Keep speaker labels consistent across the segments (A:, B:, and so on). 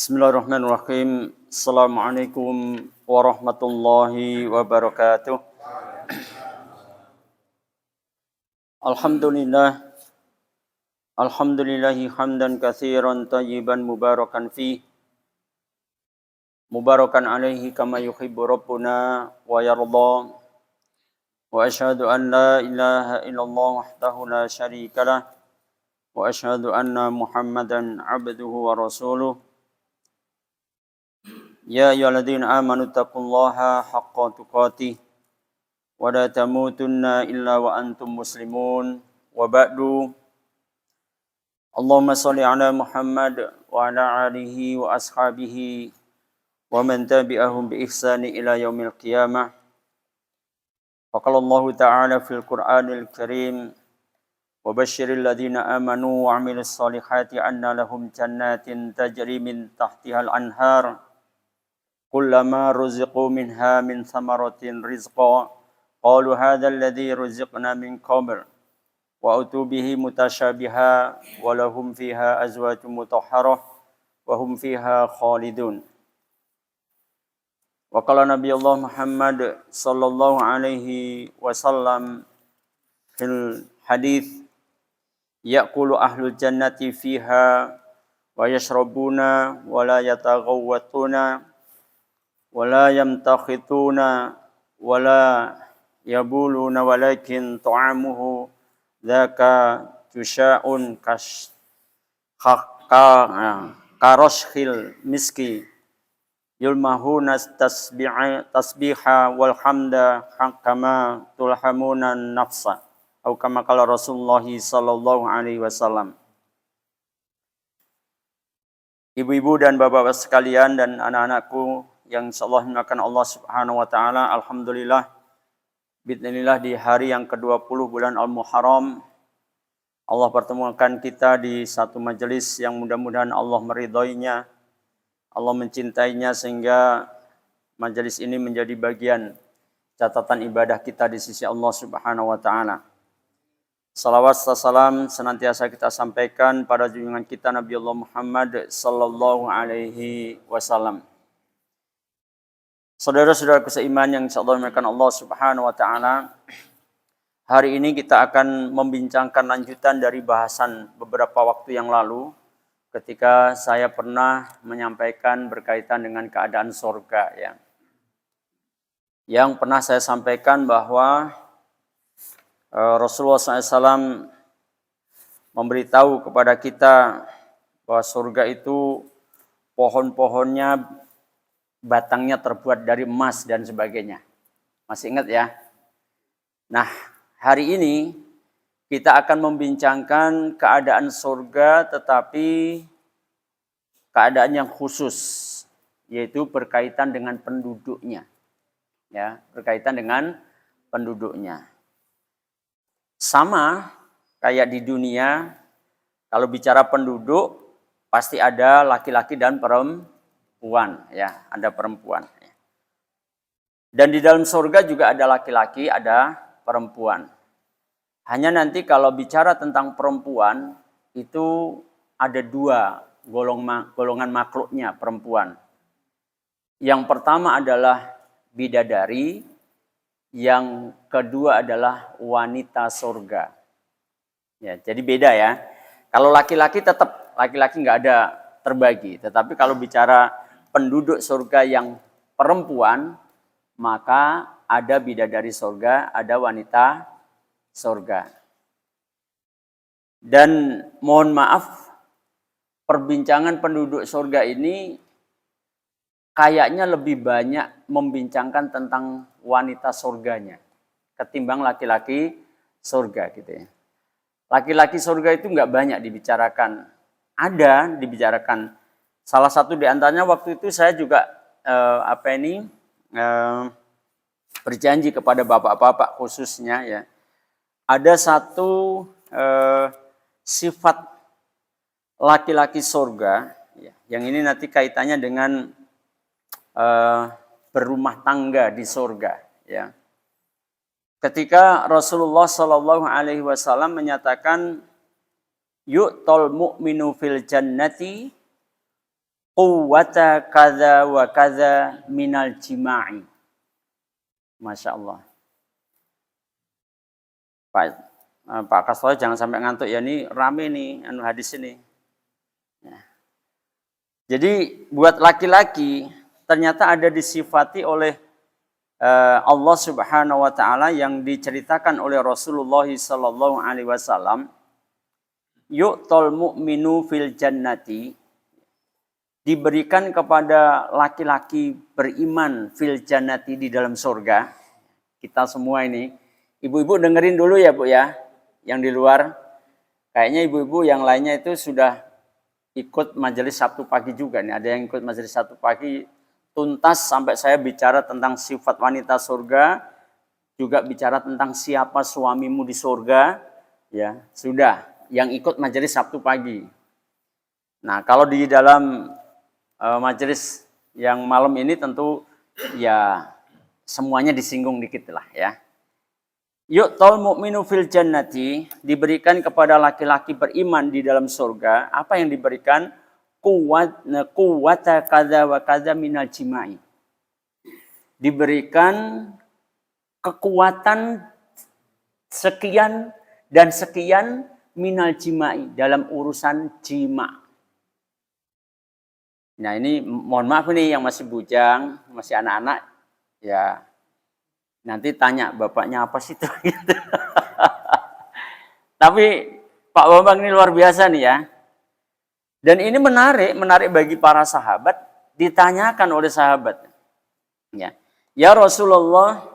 A: Bismillahirrahmanirrahim. Assalamualaikum warahmatullahi wabarakatuh. Alhamdulillah. Alhamdulillahi hamdan katsiran tayyiban mubarakan fi. Mubarakan alaihi kama yuhibbu rabbuna wa yarda. Wa asyhadu an la ilaha illallah wahdahu la syarikalah. Wa asyhadu anna Muhammadan abduhu wa rasuluh. Ya ayyuhalladzina amanu taqullaha haqqa tuqatih wa la tamutunna illa wa antum muslimun wa ba'du. Allahumma shalli ala Muhammad wa ala alihi wa ashabihi wa man tabi'ahum bi ihsani ila yaumil qiyamah. Wa qala Allah ta'ala fil Qur'anil Karim wa basyiril ladzina amanu wa 'amilus solihati anna lahum jannatin tajri min tahtihal anhar. Kullama ruziqu minha min thamaratin rizqa qalu hadzal ladzi ruziqna min qabl wa utu bihi mutasyabiha wa lahum fiha azwajun mutahharah wa hum fiha khalidun. Wa qala Nabiyullah Muhammad sallallahu alaihi wasallam fil hadits yaqulu ahlul jannati fiha wa yashrabuna wa la yataghawwatuna wala yamtakhituna wala yabuluna walakin ta'amuhu dzaka tusya'un karashkhil miski yulmahuna tasbiha wal hamda kama tulhamuna nafsa atau kama qala Rasulullah sallallahu alaihi wasallam. Ibu-ibu dan bapak-bapak sekalian dan anak-anakku yang insyaallah dimuliakan Allah Subhanahu wa taala, alhamdulillah bismillah di hari yang ke-20 bulan Al-Muharram Allah pertemukan kita di satu majelis yang mudah-mudahan Allah meridhoinya, Allah mencintainya sehingga majelis ini menjadi bagian catatan ibadah kita di sisi Allah Subhanahu wa taala. Salawat dan salam senantiasa kita sampaikan pada junjungan kita Nabi Allah Muhammad sallallahu alaihi wasallam. Saudara-saudaraku seiman yang insyaallah dimuliakan Allah Subhanahu wa taala, hari ini kita akan membincangkan lanjutan dari bahasan beberapa waktu yang lalu ketika saya pernah menyampaikan berkaitan dengan keadaan surga ya. Yang pernah saya sampaikan bahwa Rasulullah SAW memberitahu kepada kita bahwa surga itu pohon-pohonnya batangnya terbuat dari emas dan sebagainya. Masih ingat ya? Nah, hari ini kita akan membincangkan keadaan surga tetapi keadaan yang khusus, yaitu berkaitan dengan penduduknya. Ya, berkaitan dengan penduduknya. Sama kayak di dunia, kalau bicara penduduk pasti ada laki-laki dan perempuan, ya, ada perempuan. Dan di dalam surga juga ada laki-laki, ada perempuan. Hanya nanti kalau bicara tentang perempuan, itu ada dua golongan makhluknya perempuan. Yang pertama adalah bidadari, yang kedua adalah wanita surga. Ya, jadi beda ya. Kalau laki-laki tetap laki-laki nggak ada terbagi, tetapi kalau bicara penduduk surga yang perempuan, maka ada bidadari surga, ada wanita surga. Dan mohon maaf, perbincangan penduduk surga ini kayaknya lebih banyak membincangkan tentang wanita surganya ketimbang laki-laki surga gitu ya. Laki-laki surga itu nggak banyak dibicarakan. Ada dibicarakan. Salah satu di antaranya waktu itu saya juga berjanji kepada bapak-bapak khususnya ya. Ada satu sifat laki-laki surga ya, yang ini nanti kaitannya dengan berumah tangga di surga ya. Ketika Rasulullah Shallallahu alaihi wasallam menyatakan yu'tal mu'minu fil jannati quwwata kadza wa kadza minal jima'i. Masya Allah. Pak Kasro jangan sampai ngantuk ya, ini rame nih hadis ini. Ya. Jadi buat laki-laki ternyata ada disifati oleh Allah Subhanahu wa taala yang diceritakan oleh Rasulullah sallallahu alaihi wasallam, yu'tal mu'minu fil jannati, diberikan kepada laki-laki beriman fil jannati, di dalam surga. Kita semua ini, ibu-ibu dengerin dulu ya Bu ya, yang di luar. Kayaknya ibu-ibu yang lainnya itu sudah ikut majelis Sabtu pagi juga nih. Ada yang ikut majelis Sabtu pagi tuntas sampai saya bicara tentang sifat wanita surga, juga bicara tentang siapa suamimu di surga, ya sudah. Yang ikut majelis Sabtu pagi. Nah kalau di dalam majelis yang malam ini tentu ya semuanya disinggung dikit lah ya. Yu'tal mu'minu fil jannati, diberikan kepada laki-laki beriman di dalam surga. Apa yang diberikan? Quwwata kadza wa kadza minal jima'i. Diberikan kekuatan sekian dan sekian minal jima'i, dalam urusan jima. Nah ini mohon maaf nih yang masih bujang, masih anak-anak, ya nanti tanya bapaknya apa sih itu. Gitu. Tapi Pak Bambang ini luar biasa nih ya. Dan ini menarik bagi para sahabat, ditanyakan oleh sahabat. Ya Rasulullah,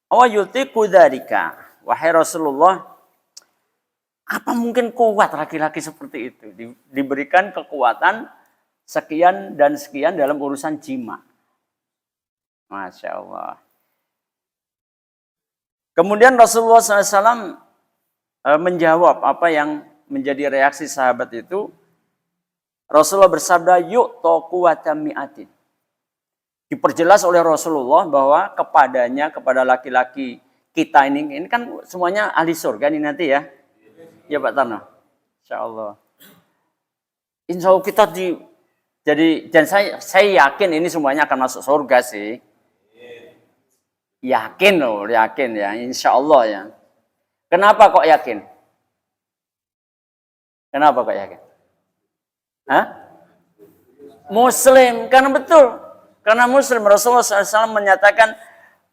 A: awa yutiqu dzalika. Wahai Rasulullah, apa mungkin kuat laki-laki seperti itu? Diberikan kekuatan sekian dan sekian dalam urusan jima. Masya Allah. Kemudian Rasulullah SAW menjawab apa yang menjadi reaksi sahabat itu. Rasulullah bersabda, yu'ta quwwata mi'atin. Diperjelas oleh Rasulullah bahwa kepada laki-laki kita ini kan semuanya ahli surga nih nanti ya. Ya Pak Tarno. Insya Allah. Insya Allah kita dan saya yakin ini semuanya akan masuk surga sih. Yakin ya, insya Allah ya. Kenapa kok yakin? Kenapa kok yakin? Hah? Muslim, karena betul. Karena Muslim, Rasulullah SAW menyatakan,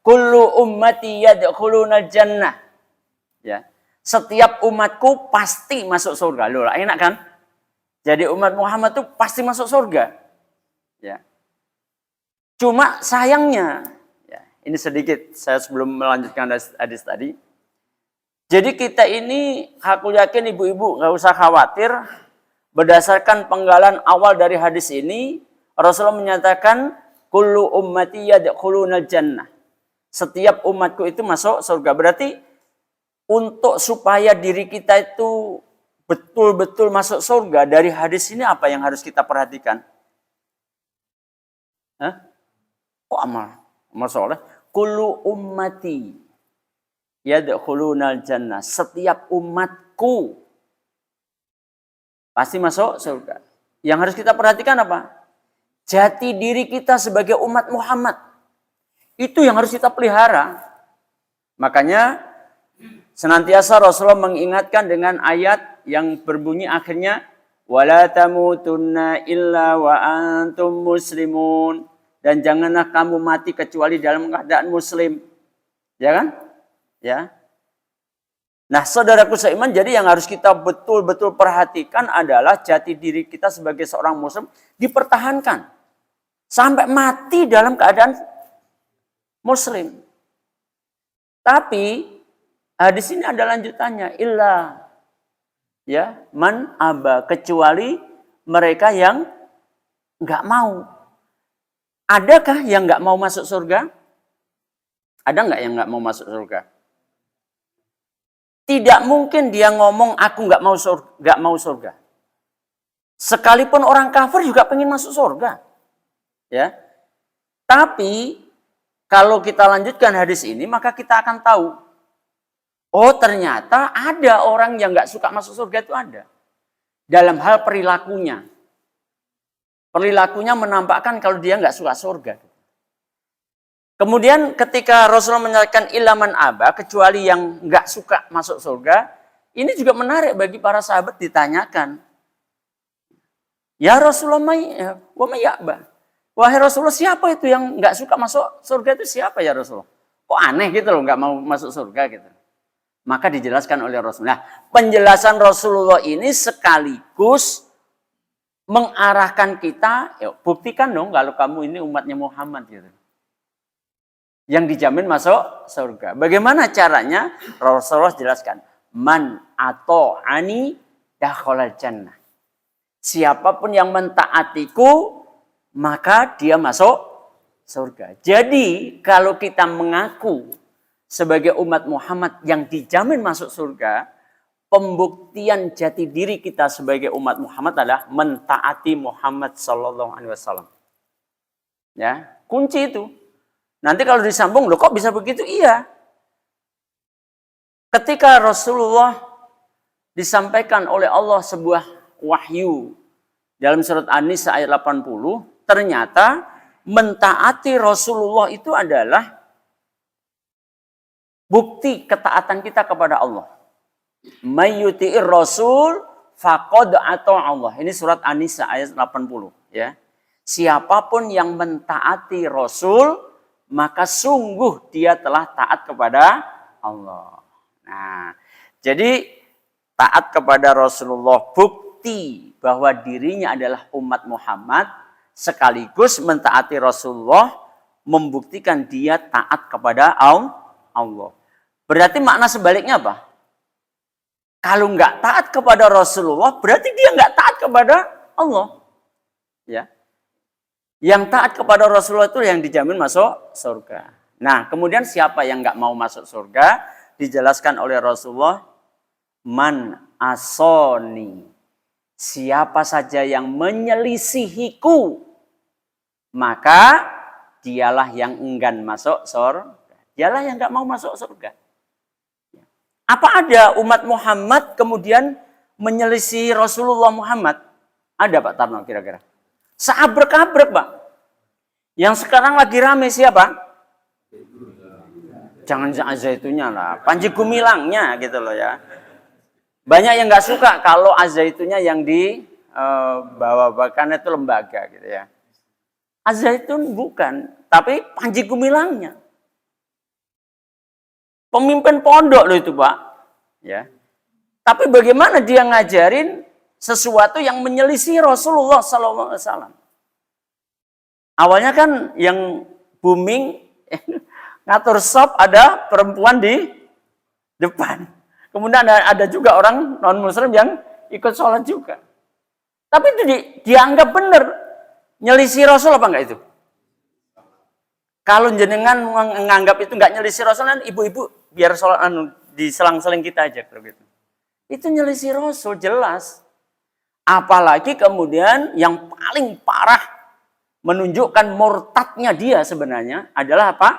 A: kullu ummati yadkhulunal jannah. Ya. Setiap umatku pasti masuk surga. Loh, enak kan? Jadi umat Muhammad itu pasti masuk surga. Ya. Cuma sayangnya, ya, ini sedikit saya sebelum melanjutkan hadis tadi. Jadi kita ini, aku yakin ibu-ibu nggak usah khawatir. Berdasarkan penggalan awal dari hadis ini, Rasulullah menyatakan, kullu ummati yadkhulunal jannah. Setiap umatku itu masuk surga. Berarti untuk supaya diri kita itu betul-betul masuk surga, dari hadis ini apa yang harus kita perhatikan? Hah? Kok amal? Amal soleh. Kullu ummati yadkhulunal jannah. Setiap umatku pasti masuk surga. Yang harus kita perhatikan apa? Jati diri kita sebagai umat Muhammad. Itu yang harus kita pelihara. Makanya senantiasa Rasulullah mengingatkan dengan ayat yang berbunyi akhirnya wala tamutunna illa wa antum muslimun, dan janganlah kamu mati kecuali dalam keadaan muslim. Ya kan? Ya. Nah, saudaraku seiman, jadi yang harus kita betul-betul perhatikan adalah jati diri kita sebagai seorang muslim dipertahankan sampai mati dalam keadaan muslim. Tapi hadis ini ada lanjutannya, illa ya man aba, kecuali mereka yang nggak mau. Adakah yang nggak mau masuk surga? Ada nggak yang nggak mau masuk surga? Tidak mungkin dia ngomong aku nggak mau surga. Sekalipun orang kafir juga pengen masuk surga, ya. Tapi kalau kita lanjutkan hadis ini, maka kita akan tahu. Oh, ternyata ada orang yang nggak suka masuk surga, itu ada. Dalam hal perilakunya. Perilakunya menampakkan kalau dia nggak suka surga. Kemudian ketika Rasulullah menyatakan ilaman aba, kecuali yang nggak suka masuk surga, ini juga menarik bagi para sahabat ditanyakan. Ya Rasulullah, wa may ya'ba. Wahai Rasulullah, siapa itu yang nggak suka masuk surga itu siapa ya Rasulullah? Kok aneh gitu loh, nggak mau masuk surga gitu. Maka dijelaskan oleh Rasulullah. Penjelasan Rasulullah ini sekaligus mengarahkan kita, ya, buktikan dong kalau kamu ini umatnya Muhammad gitu. Yang dijamin masuk surga. Bagaimana caranya? Rasulullah jelaskan. Man ato'ani dakhalal jannah. Siapapun yang mentaatiku, maka dia masuk surga. Jadi kalau kita mengaku sebagai umat Muhammad yang dijamin masuk surga, pembuktian jati diri kita sebagai umat Muhammad adalah mentaati Muhammad Sallallahu Alaihi Wasallam. Ya, kunci itu. Nanti kalau disambung, loh kok bisa begitu? Iya. Ketika Rasulullah disampaikan oleh Allah sebuah wahyu dalam surat An-Nisa ayat 80, ternyata mentaati Rasulullah itu adalah bukti ketaatan kita kepada Allah. Mayyuti'ir Rasul faqad ata Allah. Ini surat An-Nisa ayat 80, ya. Siapapun yang mentaati Rasul, maka sungguh dia telah taat kepada Allah. Nah, jadi taat kepada Rasulullah bukti bahwa dirinya adalah umat Muhammad, sekaligus mentaati Rasulullah membuktikan dia taat kepada Allah. Berarti makna sebaliknya apa? Kalau nggak taat kepada Rasulullah, berarti dia nggak taat kepada Allah. Ya. Yang taat kepada Rasulullah itu yang dijamin masuk surga. Nah, kemudian siapa yang nggak mau masuk surga? Dijelaskan oleh Rasulullah, man asoni. Siapa saja yang menyelisihiku, maka dialah yang enggan masuk surga. Dialah yang nggak mau masuk surga. Apa ada umat Muhammad kemudian menyelisihi Rasulullah Muhammad? Ada Pak Tarno kira-kira? Seabrek-abrek Pak. Yang sekarang lagi rame siapa? Jangan azaitunya lah. Panji Gumilangnya gitu loh ya. Banyak yang nggak suka kalau azaitunya yang dibawa-bawakan itu lembaga gitu ya. Azaitun bukan, tapi Panji Gumilangnya. Pemimpin pondok loh itu Pak. Ya. Tapi bagaimana dia ngajarin sesuatu yang menyelisih Rasulullah SAW. Awalnya kan yang booming ngatur shop ada perempuan di depan. Kemudian ada juga orang non-muslim yang ikut sholat juga. Tapi itu dianggap benar. Nyelisih Rasul apa enggak itu? Kalau jenengan menganggap itu enggak nyelisih Rasul, kan ibu-ibu biar sholat diselang-seling kita aja. Gitu. Itu nyelisih Rasul jelas. Apalagi kemudian yang paling parah menunjukkan murtadnya dia sebenarnya adalah apa?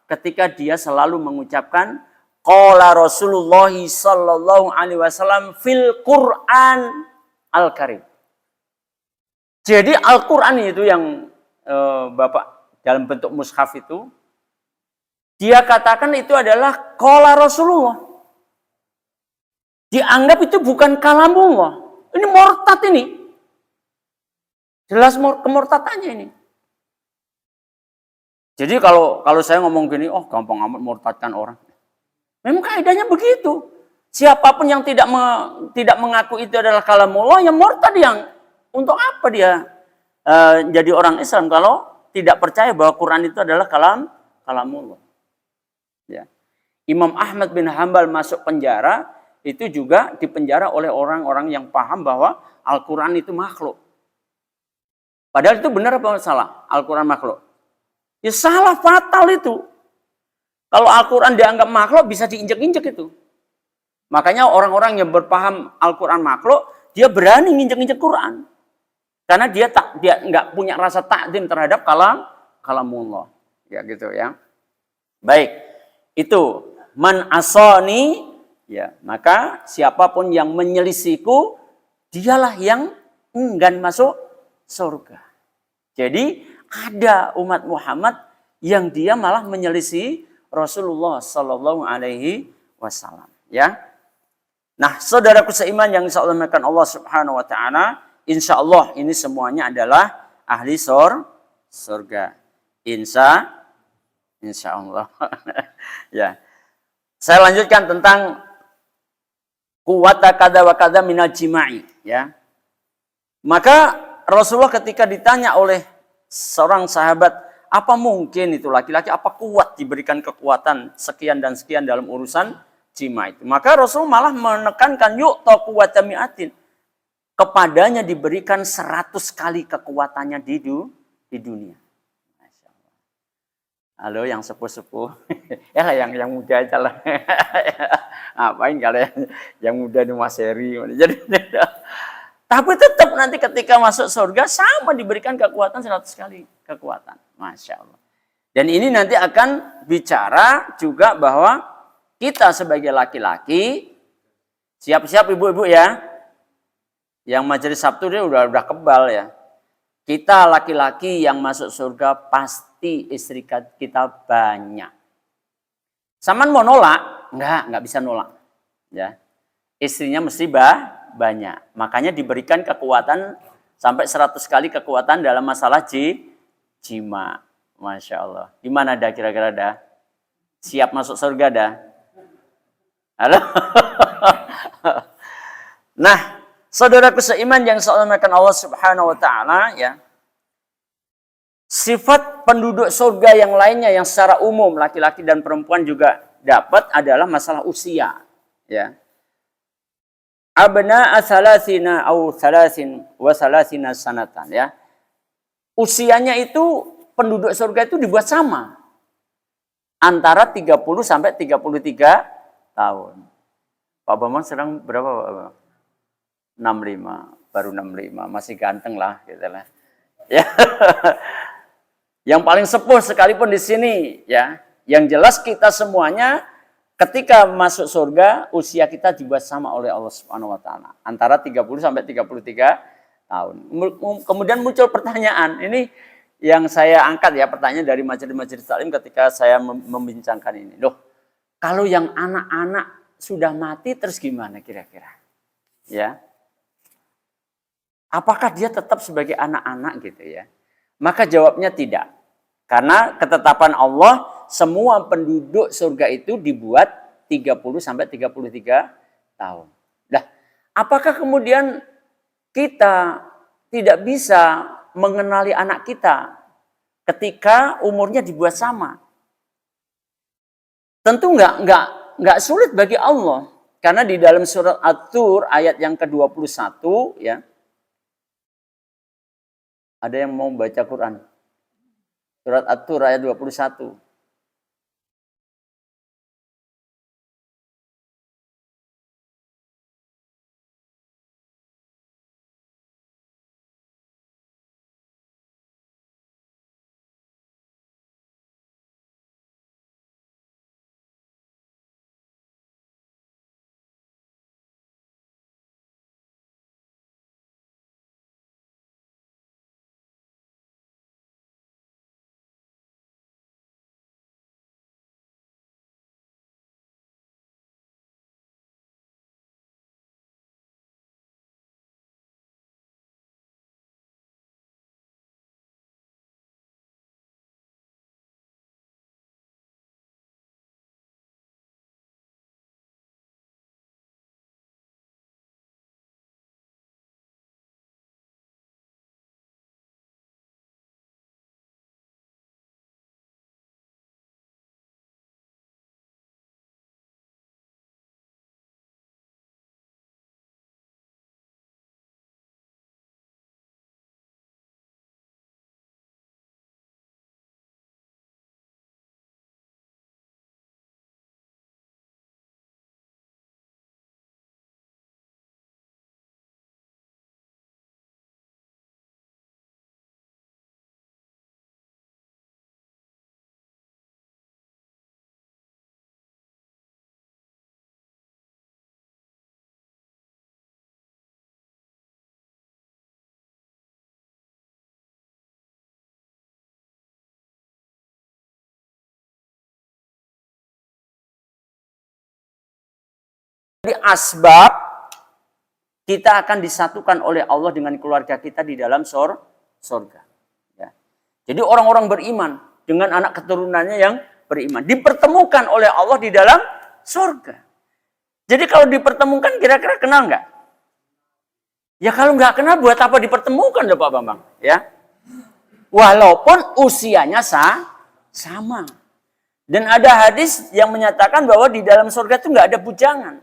A: Ketika dia selalu mengucapkan qala Rasulullah sallallahu alaihi wasallam fil Quran Al-Karim. Jadi Al-Quran itu yang Bapak dalam bentuk mushaf itu dia katakan itu adalah qala Rasulullah. Dianggap itu bukan kalamullah. Ini murtad ini. Jelas kemurtadannya ini. Jadi kalau saya ngomong gini, oh gampang amat murtadkan orang. Memang kaidahnya begitu. Siapapun yang tidak mengaku itu adalah kalamullah, yang murtad yang untuk apa dia jadi orang Islam kalau tidak percaya bahwa Quran itu adalah kalamullah. Ya. Imam Ahmad bin Hanbal masuk penjara, itu juga dipenjara oleh orang-orang yang paham bahwa Al-Quran itu makhluk. Padahal itu benar apa salah? Al-Quran makhluk. Ya salah, fatal itu. Kalau Al-Quran dianggap makhluk bisa diinjek-injek itu. Makanya orang-orang yang berpaham Al-Quran makhluk, dia berani nginjek-injek Quran. Karena dia nggak punya rasa takdim terhadap kalamullah. Ya gitu ya. Baik, itu man asani. Ya, maka siapapun yang menyelisihiku, dialah yang enggan masuk surga. Jadi ada umat Muhammad yang dia malah menyelisih Rasulullah Sallallahu Alaihi Wasallam. Ya, nah saudaraku seiman yang insya Allah dimuliakan Allah Subhanahu Wa Taala, insya Allah ini semuanya adalah ahli surga. Insya Allah. Ya, saya lanjutkan tentang kuwata kada wa kada minal jima'i. Ya, maka Rasulullah ketika ditanya oleh seorang sahabat, apa mungkin itu laki-laki, apa kuat diberikan kekuatan sekian dan sekian dalam urusan jima itu. Maka Rasul malah menekankan, yuk kuwata mi'atin. Kepadanya diberikan 100 kali kekuatannya di dunia. Masya Allah. Halo yang sepuh-sepuh. Ya yang muda aja lah. Ngapain kalian yang muda di Mas Heri. Jadi tapi tetap nanti ketika masuk surga sama diberikan kekuatan 100 kali kekuatan. Masya Allah. Dan ini nanti akan bicara juga bahwa kita sebagai laki-laki, siap-siap ibu-ibu ya, yang majelis Sabtu dia udah kebal ya. Kita laki-laki yang masuk surga pasti istri kita banyak. Saman mau nolak? Enggak bisa nolak. Ya. Istrinya mesti banyak. Makanya diberikan kekuatan sampai 100 kali kekuatan dalam masalah jima. Masya Allah. Gimana dah kira-kira dah? Siap masuk surga dah? Halo? Nah, saudaraku seiman yang saya hormatkan Allah Subhanahu Wa Taala ya. Sifat penduduk surga yang lainnya yang secara umum laki-laki dan perempuan juga dapat adalah masalah usia. Ya. Abna'a thalathina au thalathin wa thalathina sanatan ya. Usianya itu penduduk surga itu dibuat sama. Antara 30 sampai 33 tahun. Pak Bambang sedang berapa Pak Bambang? 65, baru 65, masih ganteng lah gitu lah. Ya. Yang paling sepuh sekalipun di sini ya. Yang jelas kita semuanya ketika masuk surga, usia kita dibuat sama oleh Allah Subhanahu Wa Taala. Antara 30 sampai 33 tahun. Kemudian muncul pertanyaan, ini yang saya angkat ya, pertanyaan dari majelis-majelis taklim ketika saya membincangkan ini. Loh, kalau yang anak-anak sudah mati terus gimana kira-kira? Ya. Apakah dia tetap sebagai anak-anak gitu ya? Maka jawabnya tidak. Karena ketetapan Allah, semua penduduk surga itu dibuat 30 sampai 33 tahun. Nah, apakah kemudian kita tidak bisa mengenali anak kita ketika umurnya dibuat sama? Tentu enggak sulit bagi Allah. Karena di dalam surat At-Tur ayat yang ke-21 ya. Ada yang mau baca Quran? Surat At-Tur ayat 21. menjadi asbab, kita akan disatukan oleh Allah dengan keluarga kita di dalam surga. Ya. Jadi orang-orang beriman dengan anak keturunannya yang beriman dipertemukan oleh Allah di dalam surga. Jadi kalau dipertemukan kira-kira kenal nggak? Ya kalau nggak kenal buat apa dipertemukan ya Pak Bambang? Ya. Walaupun usianya sama. Dan ada hadis yang menyatakan bahwa di dalam surga itu nggak ada bujangan.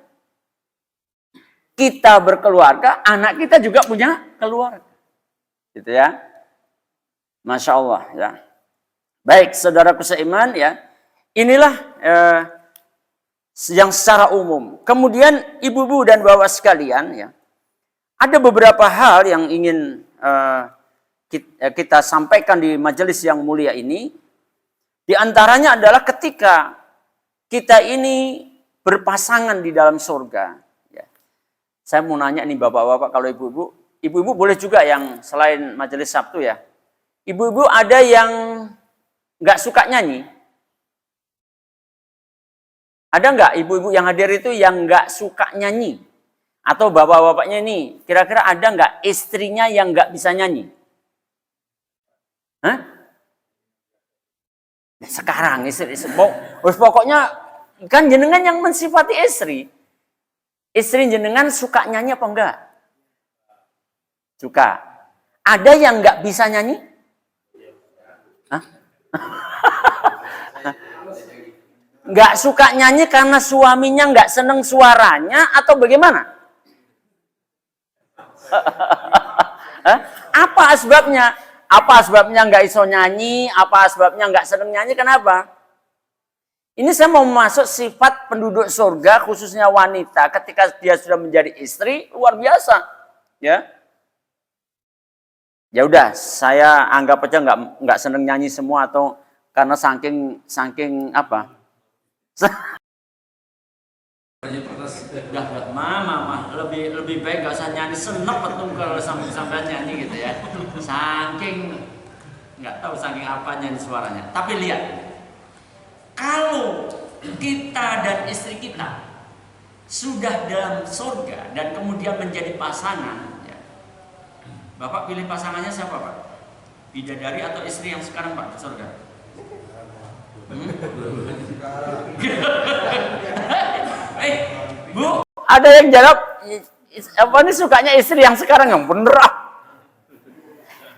A: Kita berkeluarga, anak kita juga punya keluarga. Gitu ya. Masya Allah ya. Baik, saudaraku seiman ya. Inilah yang secara umum. Kemudian ibu-ibu dan bapak sekalian ya. Ada beberapa hal yang ingin kita sampaikan di majelis yang mulia ini. Di antaranya adalah ketika kita ini berpasangan di dalam surga. Ya. Saya mau nanya nih bapak-bapak, kalau ibu-ibu boleh juga yang selain majelis Sabtu ya. Ibu-ibu ada yang nggak suka nyanyi? Ada nggak ibu-ibu yang hadir itu yang nggak suka nyanyi? Atau bapak-bapaknya ini, kira-kira ada nggak istrinya yang nggak bisa nyanyi? Hah? Sekarang istri pokoknya kan jenengan yang mensifati istri. Istri jenengan suka nyanyi apa enggak? Suka. Ada yang nggak bisa nyanyi? Hah? Nggak suka nyanyi karena suaminya nggak seneng suaranya atau bagaimana? Apa sebabnya? Apa sebabnya nggak iso nyanyi? Apa sebabnya nggak seneng nyanyi? Kenapa? Ini saya mau masuk sifat penduduk surga, khususnya wanita, ketika dia sudah menjadi istri, luar biasa, ya. Ya udah, saya anggap aja nggak seneng nyanyi semua atau karena saking apa? Mama, lebih baik gak usah nyanyi, senep betul kalau sampai nyanyi gitu ya. Saking nggak tahu saking apa nyanyi suaranya. Tapi lihat, kalau kita dan istri kita sudah dalam surga dan kemudian menjadi pasangan, ya. Bapak pilih pasangannya siapa Pak? Bidadari atau istri yang sekarang Pak di surga? Bu, ada yang jawab, apa ini sukanya istri yang sekarang yang bener ah.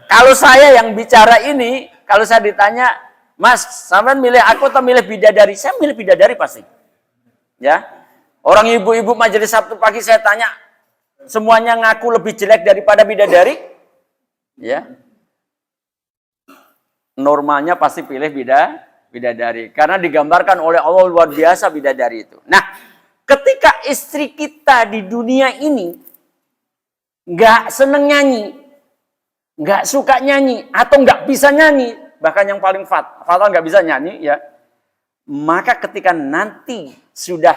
A: Kalau saya yang bicara ini, kalau saya ditanya, Mas, sampean milih aku atau milih bidadari? Saya milih bidadari pasti. Ya, orang ibu-ibu majelis Sabtu pagi saya tanya, semuanya ngaku lebih jelek daripada bidadari? Ya, normalnya pasti pilih bidadari, karena digambarkan oleh Allah luar biasa bidadari itu. Nah, ketika istri kita di dunia ini nggak seneng nyanyi, nggak suka nyanyi, atau nggak bisa nyanyi, bahkan yang paling fatal nggak bisa nyanyi, ya, maka ketika nanti sudah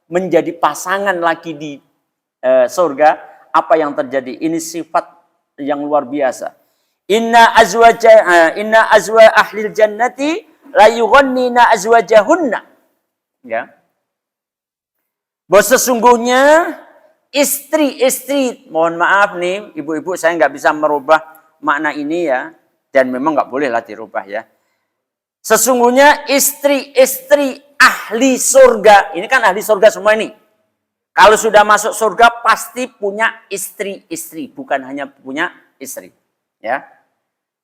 A: menjadi pasangan lagi di surga, apa yang terjadi? Ini sifat yang luar biasa. Inna azwa ahlil jannati la yughannina azwajahunna. Ya. Bahwa sesungguhnya istri-istri, mohon maaf nih ibu-ibu, saya nggak bisa merubah makna ini ya, dan memang nggak bolehlah dirubah ya. Sesungguhnya istri-istri ahli surga, ini kan ahli surga semua ini. Kalau sudah masuk surga pasti punya istri-istri, bukan hanya punya istri. Ya,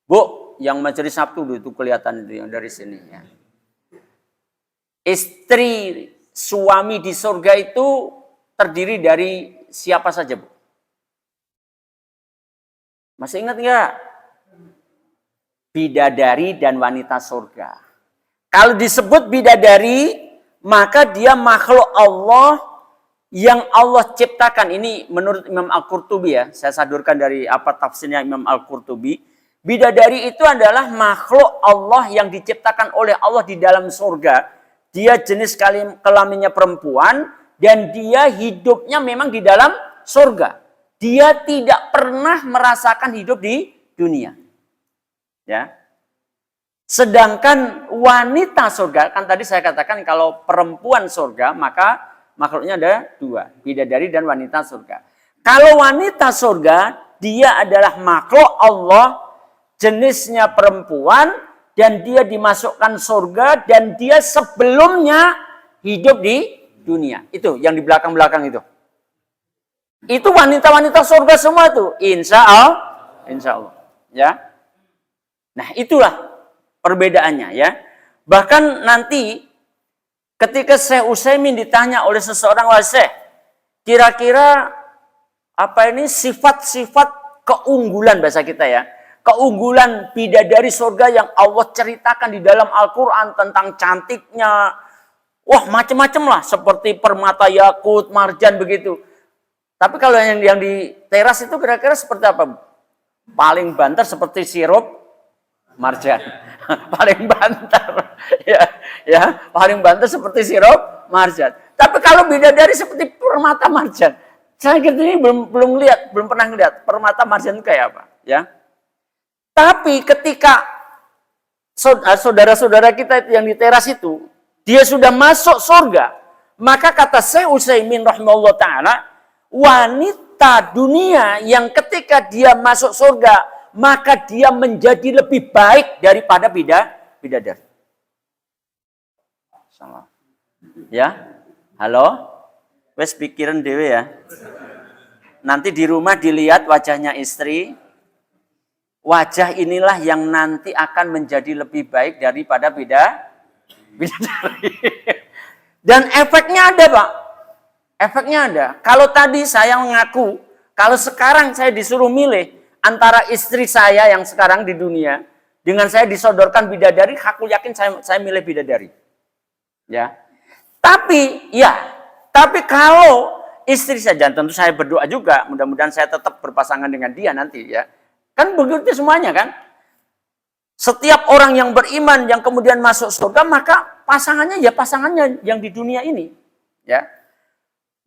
A: Bu, yang majelis Sabtu itu kelihatan itu yang dari sini ya. Istri suami di surga itu terdiri dari siapa saja, Bu? Masih ingat nggak? Bidadari dan wanita surga. Kalau disebut bidadari, maka dia makhluk Allah yang Allah ciptakan. Ini menurut Imam Al-Qurtubi ya. Saya sadurkan dari apa tafsirnya Imam Al-Qurtubi. Bidadari itu adalah makhluk Allah yang diciptakan oleh Allah di dalam surga. Dia jenis kelaminnya perempuan dan dia hidupnya memang di dalam surga. Dia tidak pernah merasakan hidup di dunia. Ya. Sedangkan wanita surga, kan tadi saya katakan kalau perempuan surga, maka makhluknya ada dua, bidadari dan wanita surga. Kalau wanita surga, dia adalah makhluk Allah, jenisnya perempuan, dan dia dimasukkan surga, dan dia sebelumnya hidup di dunia. Itu yang di belakang-belakang itu. Itu wanita-wanita surga semua tuh. Insya Allah. Insya Allah. Ya. Nah itulah perbedaannya ya. Bahkan nanti ketika Syekh Utsaimin ditanya oleh seseorang, wahai Syekh, kira-kira apa ini sifat-sifat keunggulan bahasa kita ya. Keunggulan bidadari surga yang Allah ceritakan di dalam Al-Quran tentang cantiknya. Wah macam-macam lah. Seperti permata yakut, marjan begitu. Tapi kalau yang di teras itu kira-kira seperti apa? Paling banter seperti sirup marjan. Paling banter. ya, paling banter seperti sirup marjan. Tapi kalau bidadari seperti permata marjan. Saya ini belum lihat, belum pernah lihat permata marjan itu kayak apa, ya. Tapi ketika saudara-saudara kita yang di teras itu, dia sudah masuk surga, maka kata Syekh Utsaimin rahimahullah ta'ala, wanita dunia yang ketika dia masuk surga, maka dia menjadi lebih baik daripada bidadari. Sama. Ya, halo? Wes pikiran dewe ya. Nanti di rumah dilihat wajahnya istri. Wajah inilah yang nanti akan menjadi lebih baik daripada bidadari. Dan efeknya ada, Pak. Efeknya ada. Kalau tadi saya mengaku, kalau sekarang saya disuruh milih antara istri saya yang sekarang di dunia dengan saya disodorkan bidadari, aku yakin saya milih bidadari. Ya. Tapi kalau istri saya, dan tentu saya berdoa juga, mudah-mudahan saya tetap berpasangan dengan dia nanti ya. Kan begitu semuanya kan. Setiap orang yang beriman yang kemudian masuk surga, maka pasangannya yang di dunia ini. Ya.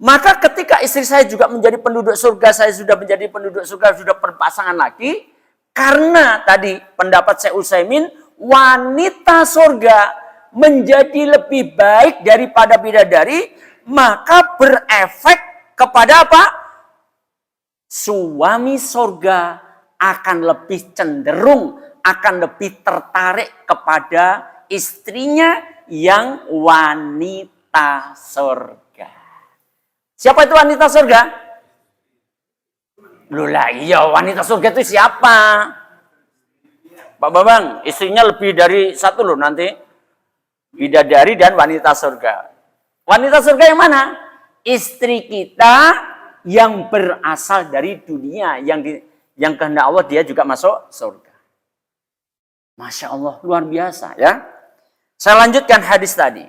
A: Maka ketika istri saya juga menjadi penduduk surga, saya sudah menjadi penduduk surga, sudah berpasangan lagi. Karena tadi pendapat Syekh Utsaimin, wanita surga menjadi lebih baik daripada bidadari, maka berefek kepada apa? Suami surga akan lebih cenderung, akan lebih tertarik kepada istrinya yang wanita surga. Siapa itu wanita surga? Loh lah iya, wanita surga itu siapa? Pak Bambang, istrinya lebih dari satu loh nanti. Bidadari dan wanita surga. Wanita surga yang mana? Istri kita yang berasal dari dunia, yang kehendak Allah dia juga masuk surga. Masya Allah, luar biasa ya. Saya lanjutkan hadis tadi.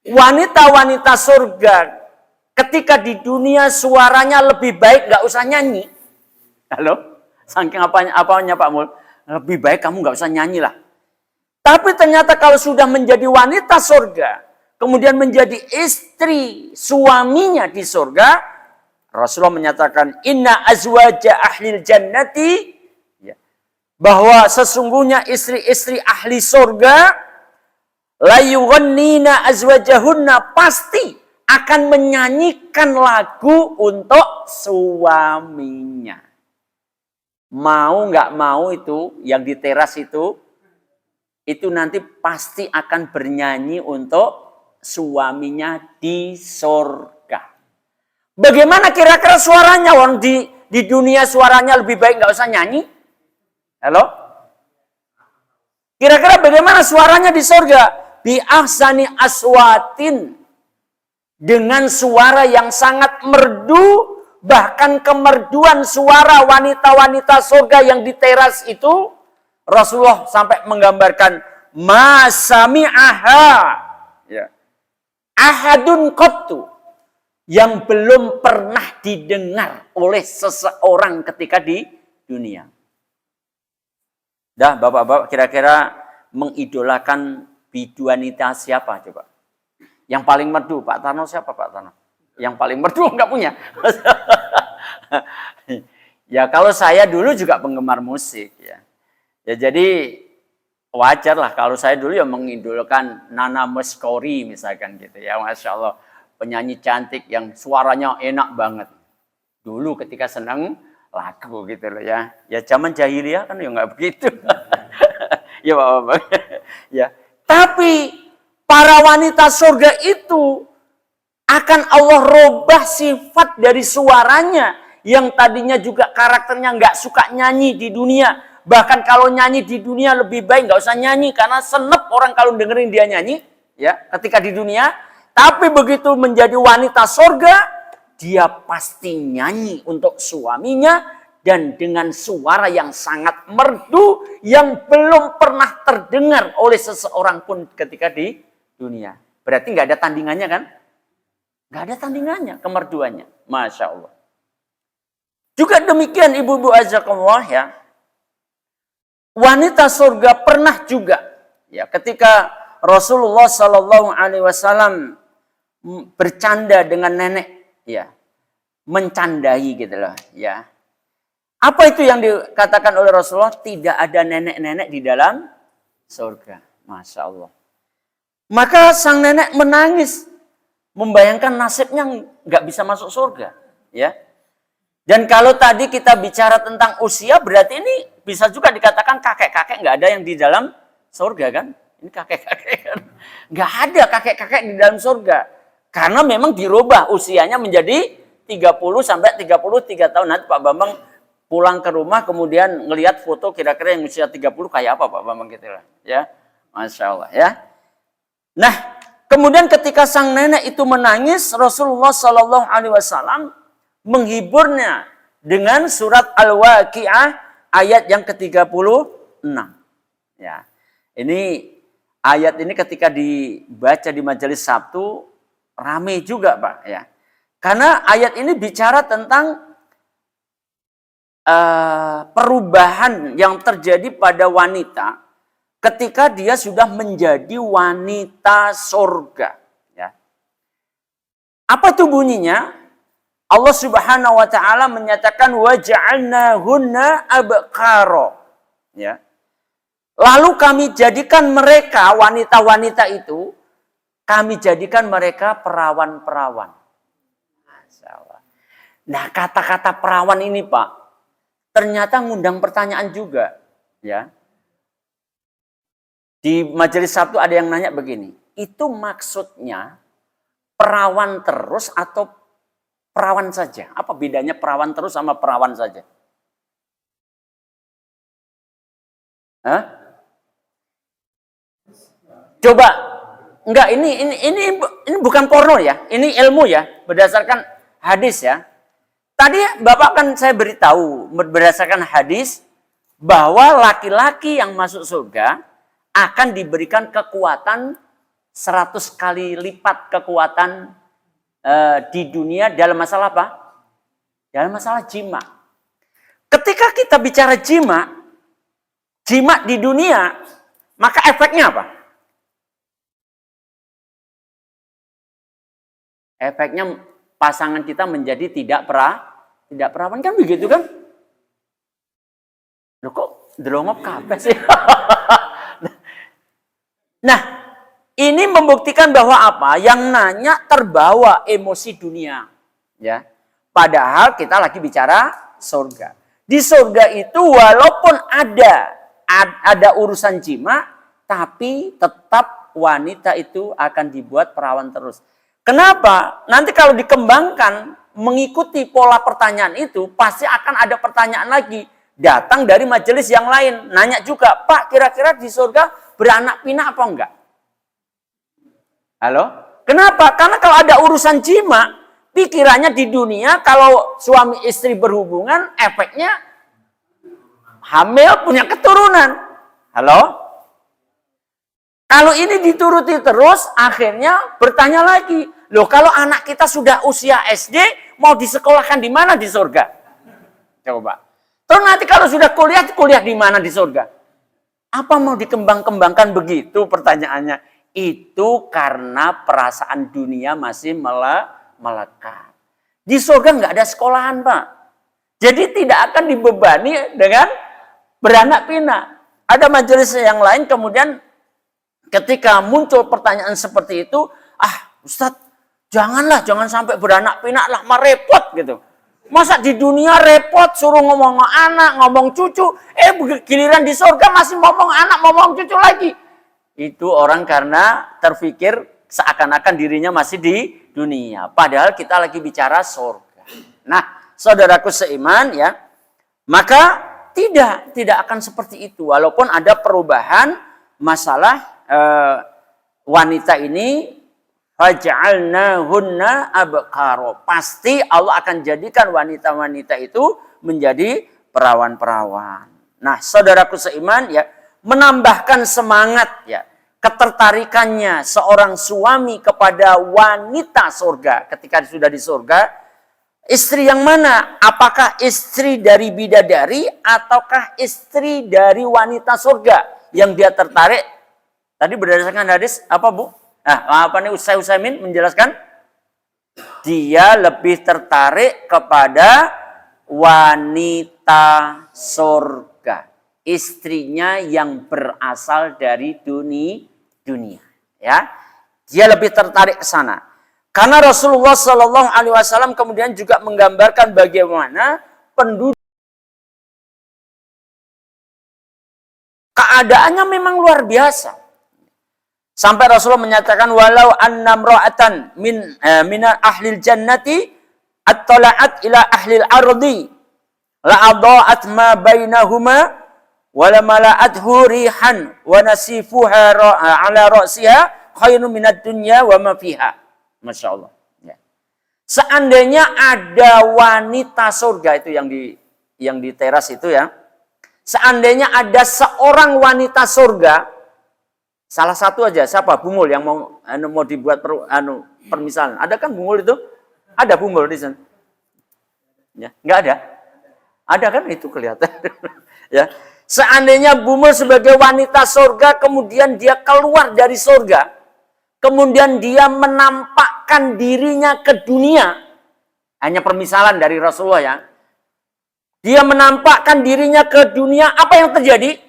A: Wanita-wanita surga ketika di dunia suaranya lebih baik, nggak usah nyanyi. Halo? Saking apanya Pak Mul? Lebih baik kamu nggak usah nyanyi lah. Tapi ternyata kalau sudah menjadi wanita surga, kemudian menjadi istri suaminya di surga, Rasulullah menyatakan, Inna azwaja ahlil jannati, ya, bahwa sesungguhnya istri-istri ahli surga, la yughannina azwajahunna, pasti akan menyanyikan lagu untuk suaminya. Mau nggak mau itu, yang di teras itu nanti pasti akan bernyanyi untuk suaminya di surga. Bagaimana kira-kira suaranya? Orang di dunia suaranya lebih baik nggak usah nyanyi. Halo? Kira-kira bagaimana suaranya di surga? Bi ahsani aswatin. Dengan suara yang sangat merdu, bahkan kemerduan suara wanita-wanita surga yang di teras itu, Rasulullah sampai menggambarkan masami'aha, ya, ahadun qattu, yang belum pernah didengar oleh seseorang ketika di dunia. Dah, bapak-bapak kira-kira mengidolakan biduanita siapa coba? Yang paling merdu, Pak Tarno siapa Pak Tarno? Yang paling merdu enggak punya. Ya kalau saya dulu juga penggemar musik ya. Ya jadi wajar lah kalau saya dulu ya mengidolakan Nana Mouskouri misalkan gitu ya, Masya Allah. penyanyi cantik yang suaranya enak banget. Dulu ketika senang lagu gitu loh ya. Ya zaman jahiliyah kan ya nggak begitu. Ya Bapak-bapak. Ya. Tapi para wanita surga itu akan Allah robah sifat dari suaranya yang tadinya juga karakternya nggak suka nyanyi di dunia. Bahkan kalau nyanyi di dunia lebih baik nggak usah nyanyi karena senep orang kalau dengerin dia nyanyi ya ketika di dunia. Tapi begitu menjadi wanita surga, dia pasti nyanyi untuk suaminya dan dengan suara yang sangat merdu yang belum pernah terdengar oleh seseorang pun ketika di dunia. Berarti nggak ada tandingannya kan? Nggak ada tandingannya kemerduannya, masya Allah. Juga demikian ibu-ibu azakumullah ya. Wanita surga pernah juga ya ketika Rasulullah Shallallahu Alaihi Wasallam bercanda dengan nenek ya, mencandai gitu loh ya. Apa itu yang dikatakan oleh Rasulullah? Tidak ada nenek-nenek di dalam surga, masya Allah. Maka sang nenek menangis, membayangkan nasibnya nggak bisa masuk surga ya. Dan kalau tadi kita bicara tentang usia, berarti ini bisa juga dikatakan kakek-kakek nggak ada yang di dalam surga kan? Ini kakek-kakek kan? Nggak ada kakek-kakek di dalam surga. Karena memang dirubah usianya menjadi 30 sampai 33 tahun. Nanti Pak Bambang pulang ke rumah kemudian ngelihat foto kira-kira yang usia 30 kayak apa Pak Bambang gitu lah. Ya, masya Allah ya. Nah, kemudian ketika sang nenek itu menangis, Rasulullah Shallallahu Alaihi Wasallam menghiburnya dengan surat Al-Waqi'ah ayat yang ke-36. Ya. Ini ayat ini ketika dibaca di majelis Sabtu rame juga, Pak, ya. Karena ayat ini bicara tentang perubahan yang terjadi pada wanita ketika dia sudah menjadi wanita surga, ya. Apa itu bunyinya? Allah Subhanahu wa taala menyatakan waja'alnahunna abqara. Ya. Lalu kami jadikan mereka wanita-wanita itu kami jadikan mereka perawan-perawan. Masyaallah. Nah, kata-kata perawan ini, Pak, ternyata ngundang pertanyaan juga, ya. Di majelis Sabtu ada yang nanya begini, itu maksudnya perawan terus atau perawan saja? Apa bedanya perawan terus sama perawan saja? Hah? Coba, enggak ini bukan porno ya, ini ilmu ya, berdasarkan hadis ya. Tadi Bapak kan saya beritahu berdasarkan hadis bahwa laki-laki yang masuk surga akan diberikan kekuatan 100 kali lipat kekuatan di dunia dalam masalah apa? Dalam masalah jima. Ketika kita bicara jima di dunia, maka efeknya apa? Efeknya pasangan kita menjadi tidak perawan kan begitu kan? Loh kok delongop kabeh sih? Nah, ini membuktikan bahwa apa? Yang nanya terbawa emosi dunia, ya. Padahal kita lagi bicara surga. Di surga itu walaupun ada urusan jima, tapi tetap wanita itu akan dibuat perawan terus. Kenapa? Nanti kalau dikembangkan mengikuti pola pertanyaan itu, pasti akan ada pertanyaan lagi. Datang dari majelis yang lain, nanya juga, Pak, kira-kira di surga beranak pinak apa enggak? Halo? Kenapa? Karena kalau ada urusan jima, pikirannya di dunia kalau suami istri berhubungan, efeknya hamil punya keturunan. Halo? Kalau ini dituruti terus, akhirnya bertanya lagi, loh kalau anak kita sudah usia SD, mau disekolahkan di mana di surga? Coba. Terus nanti kalau sudah kuliah di mana di surga? Apa mau dikembang-kembangkan begitu pertanyaannya? Itu karena perasaan dunia masih melekat. Di surga nggak ada sekolahan, Pak. Jadi tidak akan dibebani dengan beranak pinak. Ada majelis yang lain kemudian ketika muncul pertanyaan seperti itu, Ustadz, jangan sampai beranak pinak lah, mah repot gitu. Masa di dunia repot suruh ngomong anak, ngomong cucu, giliran di surga masih ngomong anak, ngomong cucu lagi. Itu orang karena terpikir seakan-akan dirinya masih di dunia. Padahal kita lagi bicara surga. Nah, saudaraku seiman ya, maka tidak akan seperti itu. Walaupun ada perubahan masalah wanita ini, faj'alnahunna abkaro. Pasti Allah akan jadikan wanita-wanita itu menjadi perawan-perawan. Nah, saudaraku seiman ya, menambahkan semangat ya, ketertarikannya seorang suami kepada wanita surga ketika sudah di surga. Istri yang mana? Apakah istri dari bidadari ataukah istri dari wanita surga yang dia tertarik? Tadi berdasarkan hadis apa, Bu? Nah, apa nih Ustaz Utsaimin menjelaskan? Dia lebih tertarik kepada wanita surga, istrinya yang berasal dari dunia, ya. Dia lebih tertarik ke sana. Karena Rasulullah Shallallahu Alaihi Wasallam kemudian juga menggambarkan bagaimana penduduk keadaannya memang luar biasa. Sampai Rasulullah menyatakan walau annam ra'atan min ahlil jannati at-tala'at ila ahlil ardi la adha'at ma bainahuma wa la mala'athu rihan wa nasifuha ala ra'siha khairun minad dunya wa ma fiha. Masya Allah. Ya. Seandainya ada wanita surga itu yang di teras itu ya. Seandainya ada seorang wanita surga, salah satu aja, siapa? Bungul yang mau dibuat permisalan. Ada kan Bungul itu? Ada Bungul di sana. Ya, enggak ada. Ada kan itu kelihatan. Ya. Seandainya Bungul sebagai wanita surga, kemudian dia keluar dari surga, kemudian dia menampakkan dirinya ke dunia. Hanya permisalan dari Rasulullah ya. Dia menampakkan dirinya ke dunia, apa yang terjadi?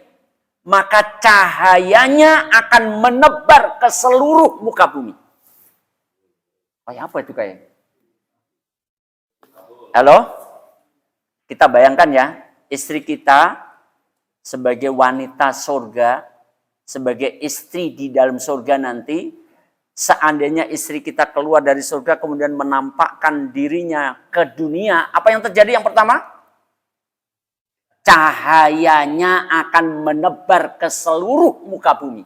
A: Maka cahayanya akan menebar ke seluruh muka bumi. Kayak apa itu kayak? Halo? Kita bayangkan ya, istri kita sebagai wanita surga, sebagai istri di dalam surga nanti, seandainya istri kita keluar dari surga kemudian menampakkan dirinya ke dunia, apa yang terjadi yang pertama? Cahayanya akan menebar ke seluruh muka bumi.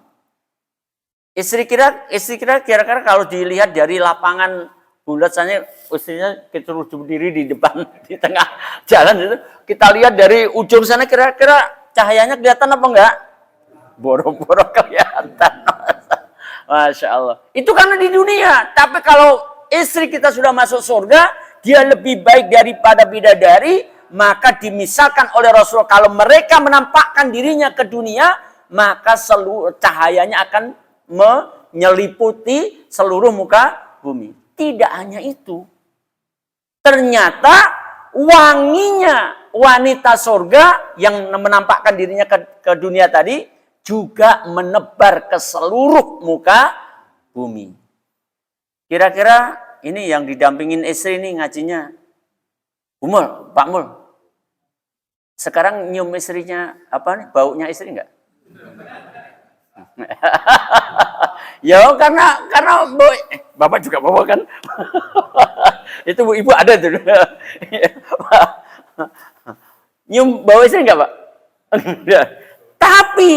A: Istri kita kira-kira kalau dilihat dari lapangan bulat saja, istrinya terus berdiri di depan, di tengah jalan itu, kita lihat dari ujung sana kira-kira cahayanya kelihatan apa enggak? Boro-boro kelihatan. Masya Allah. Itu karena di dunia. Tapi kalau istri kita sudah masuk surga, dia lebih baik daripada bidadari, maka dimisalkan oleh Rasul kalau mereka menampakkan dirinya ke dunia, maka seluruh cahayanya akan menyeliputi seluruh muka bumi. Tidak hanya itu. Ternyata wanginya wanita surga yang menampakkan dirinya ke dunia tadi juga menebar ke seluruh muka bumi. Kira-kira ini yang didampingin istri ini ngajinya. Umul, Pak Mul. Sekarang nyium istrinya apa nih? Baunya istri enggak? Ya karena Bapak juga bawa kan? Itu Bu Ibu ada tuh. Nyium bau istri enggak, Pak? Tapi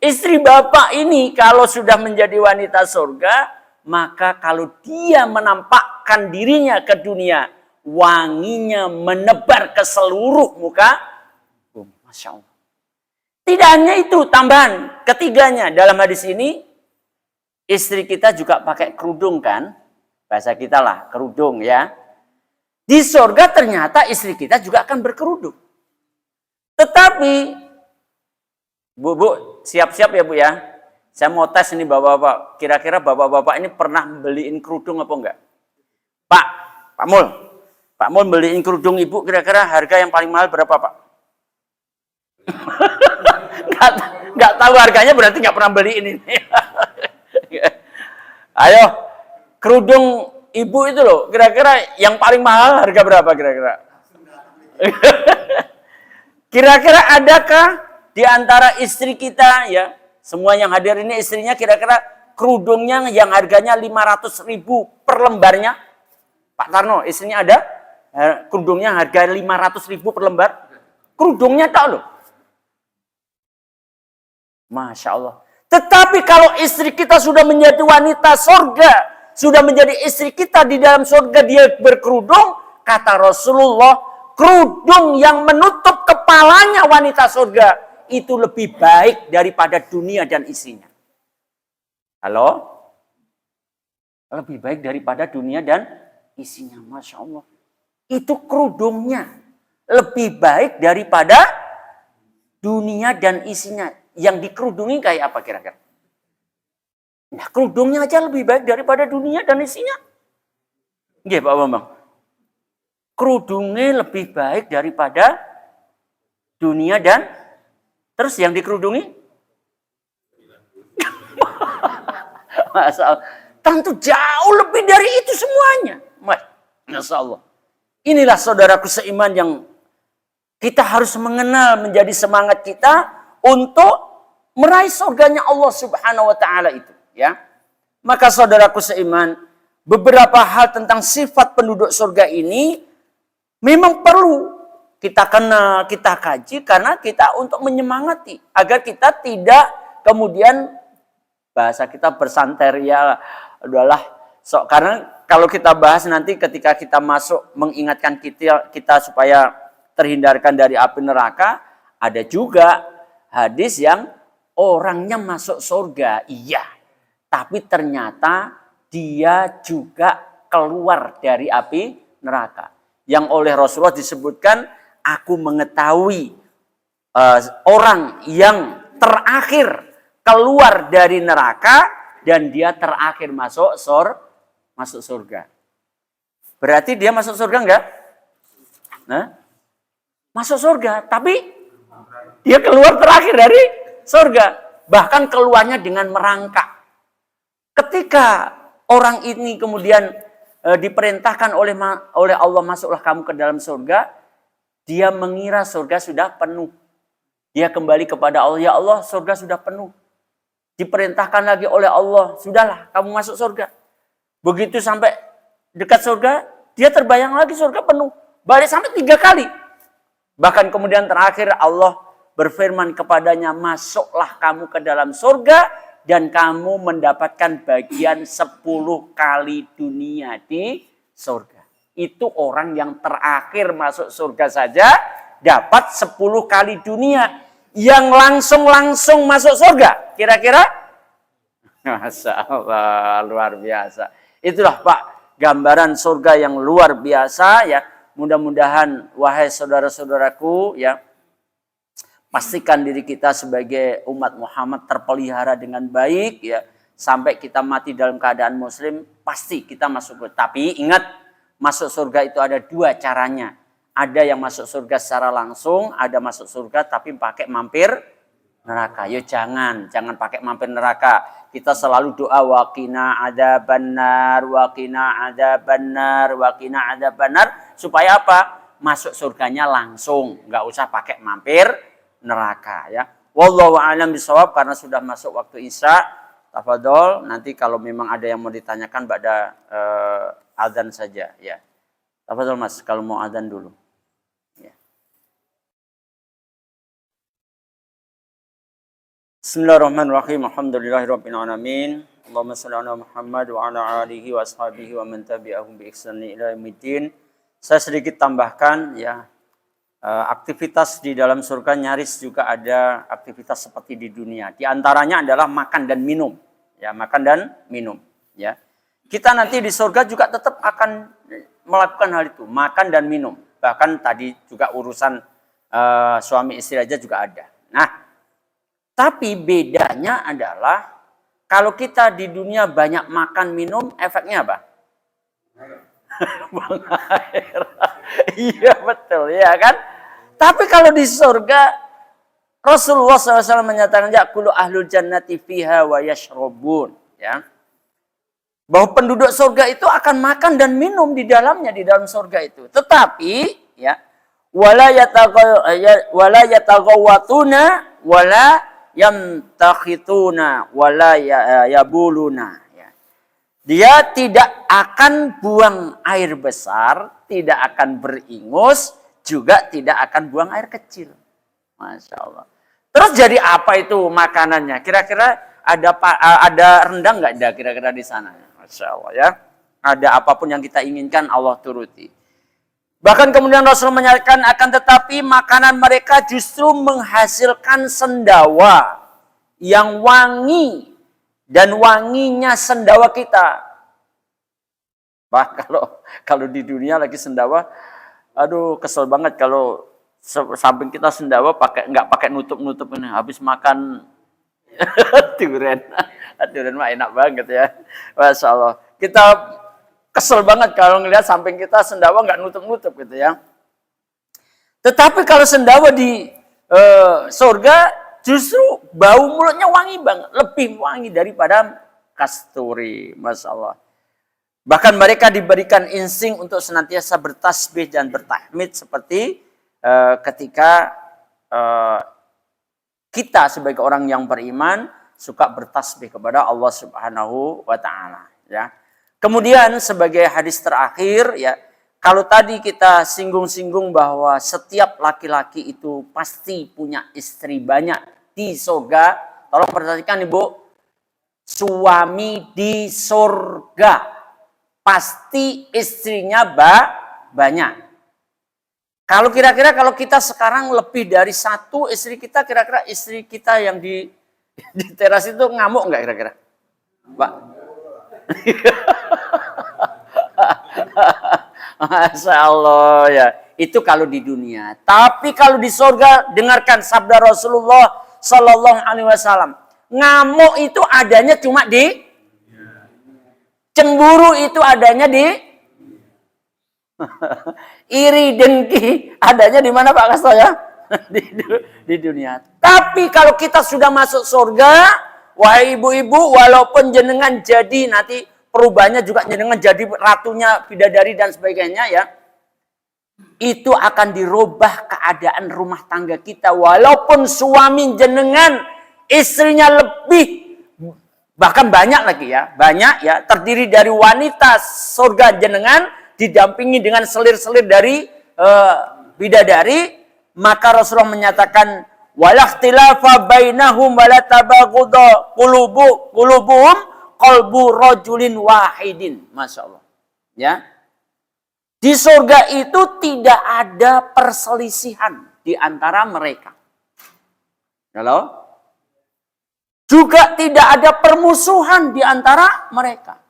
A: istri Bapak ini kalau sudah menjadi wanita surga, maka kalau dia menampakkan dirinya ke dunia, wanginya menebar ke seluruh muka. Masya Allah. Tidak hanya itu, tambahan ketiganya dalam hadis ini, istri kita juga pakai kerudung kan? Bahasa kita lah, kerudung ya. Di surga ternyata istri kita juga akan berkerudung. Tetapi, Bu, siap-siap ya Bu ya. Saya mau tes ini Bapak-Bapak. Kira-kira Bapak-Bapak ini pernah beliin kerudung apa enggak? Pak Mul beliin kerudung Ibu kira-kira harga yang paling mahal berapa Pak? Nggak tahu harganya berarti nggak pernah beliin ini. Ayo, kerudung Ibu itu loh, kira-kira yang paling mahal harga berapa kira-kira? Kira-kira adakah di antara istri kita ya, semua yang hadir ini istrinya kira-kira kerudungnya yang harganya 500.000 per lembarnya? Pak Tarno, istrinya ada kerudungnya harga 500.000 per lembar? Kerudungnya tak loh. Masya Allah. Tetapi kalau istri kita sudah menjadi wanita surga, sudah menjadi istri kita di dalam surga, dia berkerudung, kata Rasulullah, kerudung yang menutup kepalanya wanita surga itu lebih baik daripada dunia dan isinya. Halo? Lebih baik daripada dunia dan isinya. Masya Allah. Itu kerudungnya lebih baik daripada dunia dan isinya. Yang dikerudungi kayak apa kira-kira? Nah, kerudungnya aja lebih baik daripada dunia dan isinya. Nggih, Pak Bambang. Kerudungnya lebih baik daripada dunia dan terus yang dikerudungi? Masya Allah. Tentu jauh lebih dari itu semuanya. Masya Allah. Inilah saudaraku seiman yang kita harus mengenal, menjadi semangat kita untuk meraih surganya Allah Subhanahu wa taala itu, ya. Maka saudaraku seiman, beberapa hal tentang sifat penduduk surga ini memang perlu kita kenal, kita kaji karena kita untuk menyemangati agar kita tidak kemudian bahasa kita bersantai ya adalah karena kalau kita bahas nanti ketika kita masuk mengingatkan kita supaya terhindarkan dari api neraka, ada juga hadis yang orangnya masuk surga, iya. Tapi ternyata dia juga keluar dari api neraka. Yang oleh Rasulullah disebutkan, aku mengetahui orang yang terakhir keluar dari neraka dan dia terakhir masuk surga. Berarti dia masuk surga enggak? Nah, masuk surga, tapi dia keluar terakhir dari surga. Bahkan keluarnya dengan merangkak. Ketika orang ini kemudian diperintahkan oleh Allah, masuklah kamu ke dalam surga, dia mengira surga sudah penuh. Dia kembali kepada Allah, ya Allah, surga sudah penuh. Diperintahkan lagi oleh Allah, sudahlah kamu masuk surga. Begitu sampai dekat surga, dia terbayang lagi surga penuh. Balik sampai 3 kali. Bahkan kemudian terakhir Allah berfirman kepadanya, masuklah kamu ke dalam surga dan kamu mendapatkan bagian 10 kali dunia di surga. Itu orang yang terakhir masuk surga saja dapat 10 kali dunia. Yang langsung masuk surga, kira-kira? Masya Allah, luar biasa. Itulah Pak, gambaran surga yang luar biasa ya. Mudah-mudahan wahai saudara-saudaraku ya, pastikan diri kita sebagai umat Muhammad terpelihara dengan baik ya, sampai kita mati dalam keadaan muslim, pasti kita masuk surga. Tapi ingat, masuk surga itu ada 2 caranya. Ada yang masuk surga secara langsung, ada masuk surga tapi pakai mampir neraka. Yo jangan pakai mampir neraka. Kita selalu doa waqina adzabannar, waqina adzabannar, waqina adzabannar, supaya apa? Masuk surganya langsung, nggak usah pakai mampir neraka ya. Wallahu a'lam bishawab, karena sudah masuk waktu Isya. Tafadhol, nanti kalau memang ada yang mau ditanyakan pada azan saja ya. Tafadhol Mas, kalau mau azan dulu. Ya. Bismillahirrahmanirrahim. Alhamdulillahirabbil alamin. Allahumma shalli ala Muhammad wa ala alihi wa ashabihi wa man tabi'ahum bi ihsanin ila yaumil. Saya sedikit tambahkan ya. Aktivitas di dalam surga nyaris juga ada aktivitas seperti di dunia. Di antaranya adalah makan dan minum. Ya, makan dan minum, ya. Kita nanti di surga juga tetap akan melakukan hal itu, makan dan minum. Bahkan tadi juga urusan suami istri aja juga ada. Nah, tapi bedanya adalah kalau kita di dunia banyak makan minum, efeknya apa? Buang air. Iya betul, ya kan? Tapi kalau di surga, Rasulullah SAW menyatakan, ya'kulu ahlul jannati fiha wa yashrabun. Ya. bahwa penduduk surga itu akan makan dan minum di dalamnya, di dalam surga itu. Tetapi ya, wala yataghawatuna wala yamtakhituna wala yabuluna. Ya. Dia tidak akan buang air besar, tidak akan beringus, juga tidak akan buang air kecil. Masya Allah. Terus jadi apa itu makanannya? Kira-kira ada rendang nggak ada kira-kira di sana? Masya Allah ya. Ada apapun yang kita inginkan Allah turuti. Bahkan kemudian Rasul menyatakan akan tetapi makanan mereka justru menghasilkan sendawa yang wangi dan wanginya sendawa kita. Bah kalau di dunia lagi sendawa, aduh kesel banget kalau samping kita sendawa nggak pakai nutup ini. Habis makan durian, durian mah enak banget ya, Masya Allah. Kita kesel banget kalau ngelihat samping kita sendawa nggak nutup gitu ya. Tetapi kalau sendawa di surga justru bau mulutnya wangi banget, lebih wangi daripada kasturi, Masya Allah. Bahkan mereka diberikan insting untuk senantiasa bertasbih dan bertahmid seperti ketika kita sebagai orang yang beriman suka bertasbih kepada Allah Subhanahu wa taala ya. Kemudian sebagai hadis terakhir ya, kalau tadi kita singgung-singgung bahwa setiap laki-laki itu pasti punya istri banyak di surga. Tolong perhatikan Ibu, suami di surga pasti istrinya banyak. Kalau kira-kira kalau kita sekarang lebih dari satu istri kita, kira-kira istri kita yang di teras itu ngamuk nggak kira-kira? Pak? Masya Allah ya. Itu kalau di dunia. Tapi kalau di surga, dengarkan sabda Rasulullah Sallallahu Alaihi Wasallam. Ngamuk itu adanya cuma di, cemburu itu adanya di, iri dengki adanya di mana Pak Kasto ya? Di dunia. Tapi kalau kita sudah masuk surga, wahai ibu-ibu, walaupun jenengan jadi nanti perubahannya juga jenengan jadi ratunya bidadari dan sebagainya ya, itu akan dirubah keadaan rumah tangga kita. Walaupun suami jenengan istrinya lebih, bahkan banyak lagi ya, banyak ya, terdiri dari wanita surga jenengan didampingi dengan selir-selir dari bidadari, maka Rasulullah menyatakan walakhtilafa bainahum wala tabaghudha qulubuhum qalbu rajulin wahidin. Masya Allah ya. Di surga itu tidak ada perselisihan di antara mereka. Halo? Juga tidak ada permusuhan di antara mereka.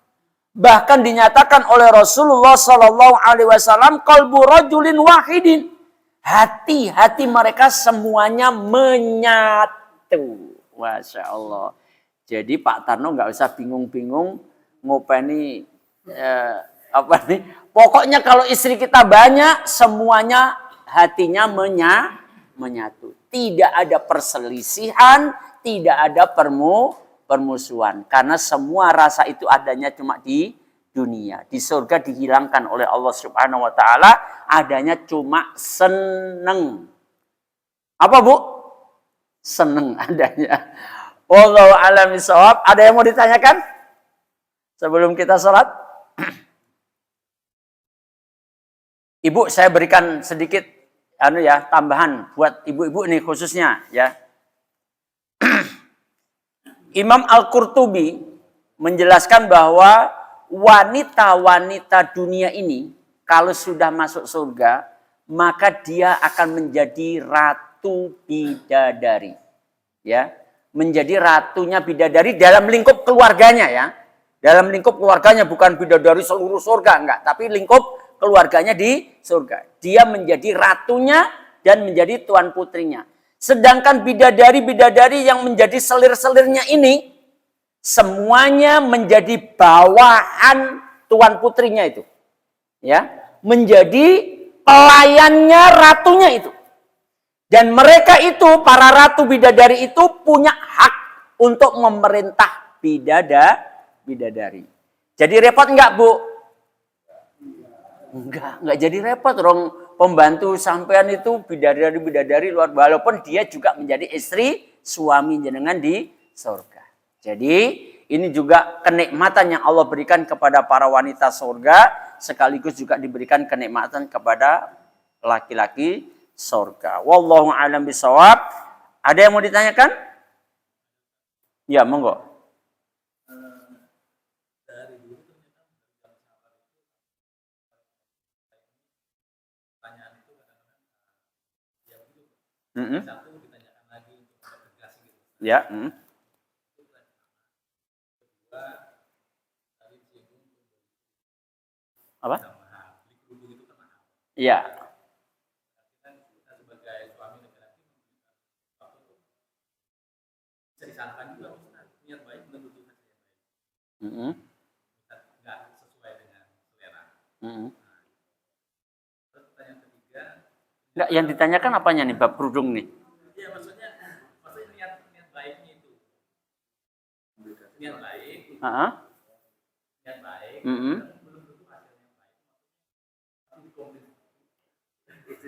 A: Bahkan dinyatakan oleh Rasulullah Sallallahu Alaihi Wasallam qalbu rajulin wahidin. Hati-hati mereka semuanya menyatu. Masya Allah. Jadi Pak Tarno nggak usah bingung-bingung ngopeni apa nih. Pokoknya kalau istri kita banyak, semuanya hatinya menyatu. Tidak ada perselisihan, tidak ada permusuhan. Karena semua rasa itu adanya cuma di dunia. Di surga dihilangkan oleh Allah Subhanahu wa taala, adanya cuma seneng. Apa Bu? Seneng adanya. Wallahu a'lam bishawab. Ada yang mau ditanyakan? Sebelum kita sholat? Ibu, saya berikan sedikit tambahan buat ibu-ibu nih khususnya ya. Imam Al-Qurtubi menjelaskan bahwa wanita-wanita dunia ini kalau sudah masuk surga, maka dia akan menjadi ratu bidadari. Ya, menjadi ratunya bidadari dalam lingkup keluarganya ya. Dalam lingkup keluarganya, bukan bidadari seluruh surga enggak, tapi lingkup keluarganya di surga. Dia menjadi ratunya dan menjadi tuan putrinya. Sedangkan bidadari-bidadari yang menjadi selir-selirnya ini, semuanya menjadi bawahan tuan putrinya itu. Ya, menjadi pelayannya ratunya itu. Dan mereka itu, para ratu bidadari itu punya hak untuk memerintah bidadari. Jadi repot enggak, Bu? Enggak jadi repot. Orang pembantu sampean itu bidadari luar, walaupun dia juga menjadi istri suami jenengan di surga. Jadi ini juga kenikmatan yang Allah berikan kepada para wanita surga, sekaligus juga diberikan kenikmatan kepada laki-laki surga. Wallahu a'lam bishawab. Ada yang mau ditanyakan? Ya, monggo. Ya. Apa? Iya. Enggak, yang ditanyakan apanya nih, bab kerudung nih? Iya, maksudnya niat baiknya itu. Niat baik. Niat baik.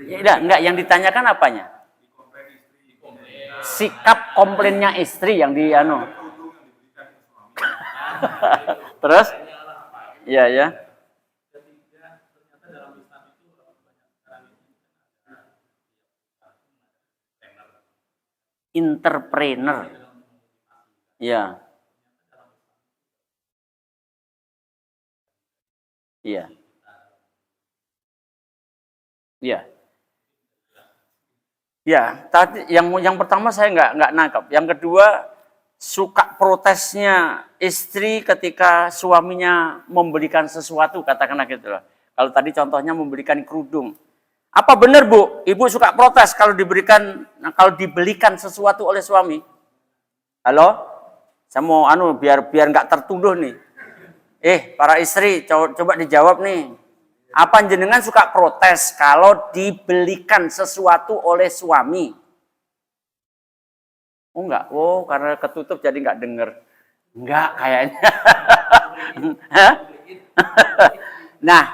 A: Ya, enggak, yang ditanyakan apanya? Sikap komplainnya istri yang di anu. Terus? Iya, ya. Entrepreneur. Ya. Iya. Iya. Ya, tadi yang pertama saya nggak nangkap. Yang kedua, suka protesnya istri ketika suaminya membelikan sesuatu, katakanlah gitu loh. Kalau tadi contohnya membelikan kerudung. Apa benar, Bu? Ibu suka protes kalau dibelikan sesuatu oleh suami? Halo? Saya mau biar nggak tertuduh nih. Para istri, coba dijawab nih. Apa jenengan suka protes kalau dibelikan sesuatu oleh suami? Oh enggak, karena ketutup jadi enggak denger. Enggak kayaknya. Nah,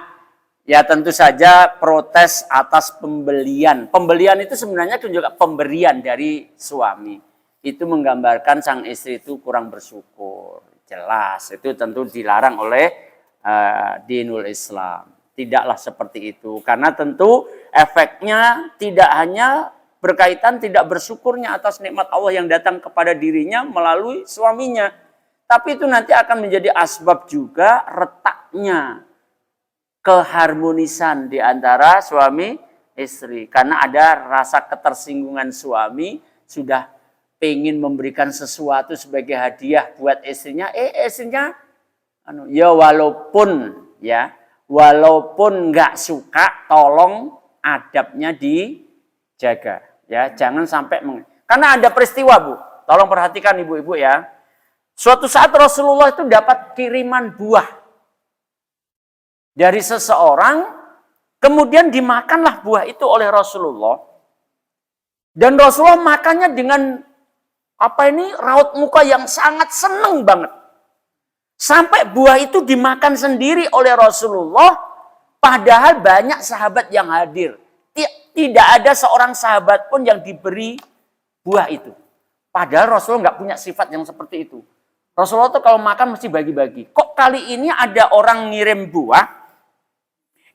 A: ya tentu saja protes atas pembelian. Pembelian itu sebenarnya juga pemberian dari suami. Itu menggambarkan sang istri itu kurang bersyukur. Jelas, itu tentu dilarang oleh dinul Islam. Tidaklah seperti itu. Karena tentu efeknya tidak hanya berkaitan tidak bersyukurnya atas nikmat Allah yang datang kepada dirinya melalui suaminya. Tapi itu nanti akan menjadi asbab juga retaknya keharmonisan di antara suami istri. Karena ada rasa ketersinggungan suami sudah pengen memberikan sesuatu sebagai hadiah buat istrinya. Istrinya ya walaupun nggak suka, tolong adabnya dijaga. Ya, jangan sampai karena ada peristiwa, Bu. Tolong perhatikan ibu-ibu ya. Suatu saat Rasulullah itu dapat kiriman buah dari seseorang, kemudian dimakanlah buah itu oleh Rasulullah. Dan Rasulullah makannya dengan raut muka yang sangat seneng banget. Sampai buah itu dimakan sendiri oleh Rasulullah, padahal banyak sahabat yang hadir. Tidak ada seorang sahabat pun yang diberi buah itu. Padahal Rasulullah nggak punya sifat yang seperti itu. Rasulullah tuh kalau makan mesti bagi-bagi. Kok kali ini ada orang ngirim buah,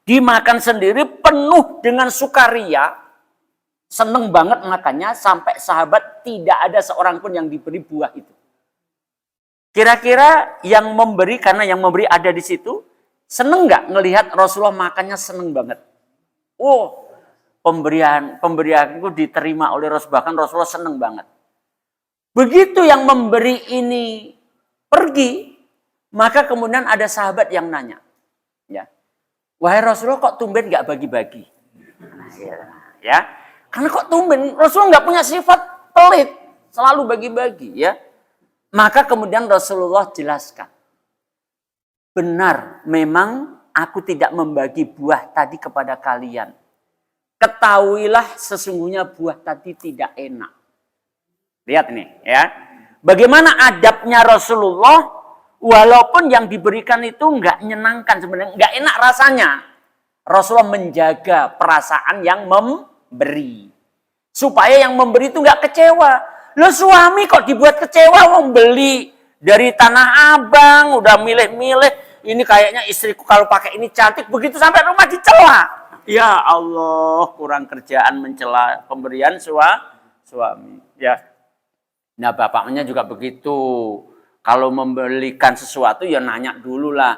A: dimakan sendiri penuh dengan sukaria, seneng banget makannya, sampai sahabat tidak ada seorang pun yang diberi buah itu. Kira-kira yang memberi, karena yang memberi ada di situ, seneng nggak ngelihat Rasulullah makannya seneng banget? Pemberian itu diterima oleh Rasulullah, bahkan Rasulullah seneng banget. Begitu yang memberi ini pergi, maka kemudian ada sahabat yang nanya, ya, wahai Rasulullah kok tumben nggak bagi-bagi? Ya, karena kok tumben Rasulullah nggak punya sifat pelit, selalu bagi-bagi, ya. Maka kemudian Rasulullah jelaskan, benar, memang aku tidak membagi buah tadi kepada kalian. Ketahuilah sesungguhnya buah tadi tidak enak. Lihat nih, ya. Bagaimana adabnya Rasulullah Walaupun yang diberikan itu nggak menyenangkan sebenarnya, nggak enak rasanya. Rasulullah menjaga perasaan yang memberi. Supaya yang memberi itu nggak kecewa. Lo suami kok dibuat kecewa membeli dari Tanah Abang, udah milih-milih. Ini kayaknya istriku kalau pakai ini cantik, begitu sampai rumah dicela. Ya Allah, kurang kerjaan mencela pemberian suami. Ya. Nah bapaknya juga begitu. Kalau membelikan sesuatu ya nanya dulu lah.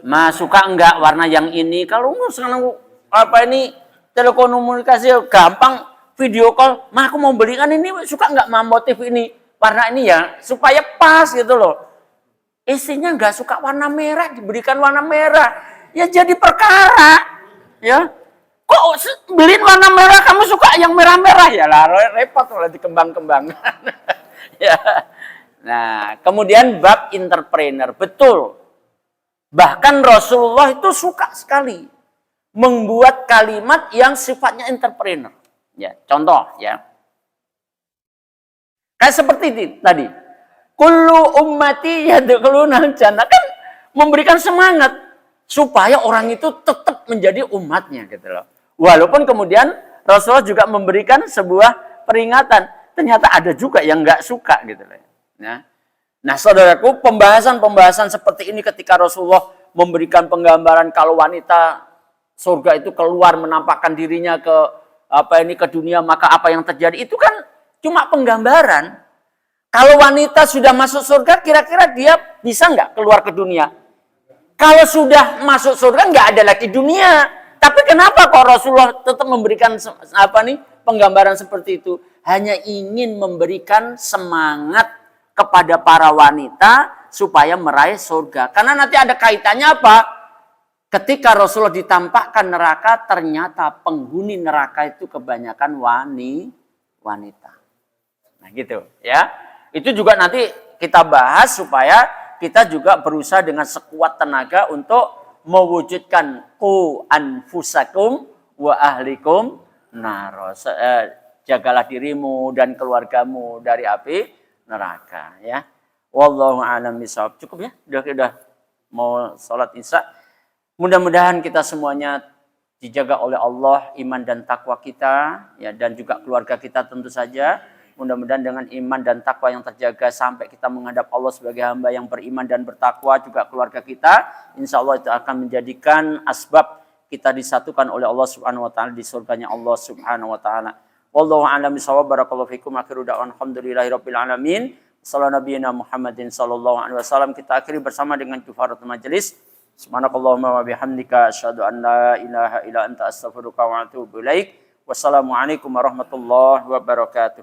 A: Mas suka enggak warna yang ini? Kalau sekarang apa ini telekomunikasi gampang video call. Mah aku mau belikan ini, suka enggak motif ini? Warna ini ya supaya pas gitu loh. Istrinya enggak suka warna merah, diberikan warna merah. Ya jadi perkara. Ya. Kok beliin warna merah kamu suka yang merah-merah? Ya lah repot kalau dikembang-kembangkan. Ya. Nah, kemudian bab entrepreneur, betul. Bahkan Rasulullah itu suka sekali membuat kalimat yang sifatnya entrepreneur. Ya, contoh ya. Kayak seperti itu tadi. Kullu ummati yadkhulunal jannah, kan memberikan semangat supaya orang itu tetap menjadi umatnya gitu loh. Walaupun kemudian Rasulullah juga memberikan sebuah peringatan. Ternyata ada juga yang nggak suka gitu loh. Nah, saudaraku, pembahasan seperti ini ketika Rasulullah memberikan penggambaran kalau wanita surga itu keluar menampakkan dirinya ke ke dunia, maka apa yang terjadi itu kan cuma penggambaran. Kalau wanita sudah masuk surga, kira-kira dia bisa nggak keluar ke dunia? Kalau sudah masuk surga nggak ada lagi dunia. Tapi kenapa kok Rasulullah tetap memberikan penggambaran seperti itu? Hanya ingin memberikan semangat kepada para wanita supaya meraih surga. Karena nanti ada kaitannya apa? Ketika Rasulullah ditampakkan neraka, ternyata penghuni neraka itu kebanyakan wanita. Nah gitu ya. Itu juga nanti kita bahas supaya kita juga berusaha dengan sekuat tenaga untuk mewujudkan ku anfusakum wa ahlikum nar. Jagalah dirimu dan keluargamu dari api neraka ya. Wallahu a'lam bishawab. Cukup ya? Udah mau sholat isya. Mudah-mudahan kita semuanya dijaga oleh Allah iman dan takwa kita ya, dan juga keluarga kita tentu saja. Mudah-mudahan dengan iman dan takwa yang terjaga sampai kita menghadap Allah sebagai hamba yang beriman dan bertakwa, juga keluarga kita, insya Allah itu akan menjadikan asbab kita disatukan oleh Allah Subhanahu wa taala di surganya Allah Subhanahu wa taala. Wallahu a'lam bishawab. Barakallahu fikum. Akhiru da'wan alhamdulillahirabbil alamin. Sallallahu nabiyana Muhammadin sallallahu alaihi wasallam. Kita akhiri bersama dengan kifaratul majelis. Subhanakallahumma wa bihamdika asyhadu an la ilaha illa anta astaghfiruka wa atubu ilaik. Wassalamualaikum warahmatullahi wabarakatuh.